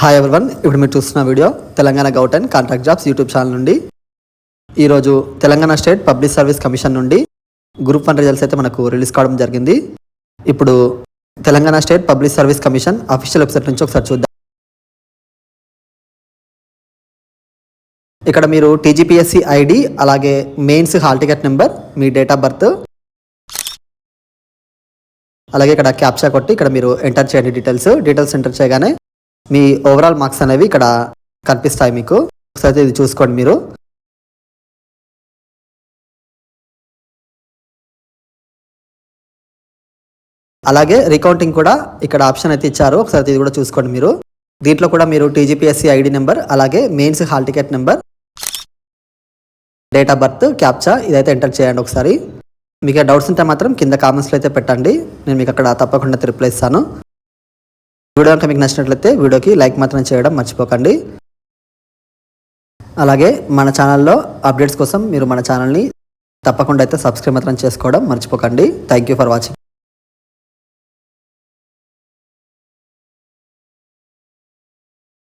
Hi everyone, ఇప్పుడు మీరు చూస్తున్న video Telangana govt and contract jobs YouTube channel నుండి. ఈరోజు Telangana state public service commission నుండి గ్రూప్ 1 రిజల్ట్స్ అయితే మనకు రిలీజ్ కావడం జరిగింది. ఇప్పుడు Telangana state public service commission official website నుంచి ఒకసారి చూద్దాం. ఇక్కడ మీరు టీజీపీఎస్సీ ఐడి, అలాగే మెయిన్స్ హాల్ టికెట్ నెంబర్, మీ డేట్ ఆఫ్ బర్త్, అలాగే ఇక్కడ క్యాప్చా కొట్టి ఇక్కడ మీరు ఎంటర్ చేయండి. డీటెయిల్స్ ఎంటర్ చేయగానే మీ ఓవరాల్ మార్క్స్ అనేవి ఇక్కడ కనిపిస్తాయి మీకు. ఒకసారి ఇది చూసుకోండి మీరు. అలాగే రికౌంటింగ్ కూడా ఇక్కడ ఆప్షన్ అయితే ఇచ్చారు, ఒకసారి ఇది కూడా చూసుకోండి మీరు. దీంట్లో కూడా మీరు టీజీపీఎస్సీ ఐడి నెంబర్, అలాగే mains hall ticket number, date of birth, captcha ఇదైతే ఎంటర్ చేయండి ఒకసారి. మీకు డౌట్స్ ఉంటే మాత్రం కింద కామెంట్స్లో అయితే పెట్టండి, నేను మీకు అక్కడ తప్పకుండా రిప్లై ఇస్తాను. వీడియో కనుక మీకు నచ్చినట్లయితే వీడియోకి లైక్ మాత్రం చేయడం మర్చిపోకండి. అలాగే మన ఛానల్లో అప్డేట్స్ కోసం మీరు మన ఛానల్ని తప్పకుండా అయితే సబ్స్క్రైబ్ మాత్రం చేసుకోవడం మర్చిపోకండి. Thank you for watching.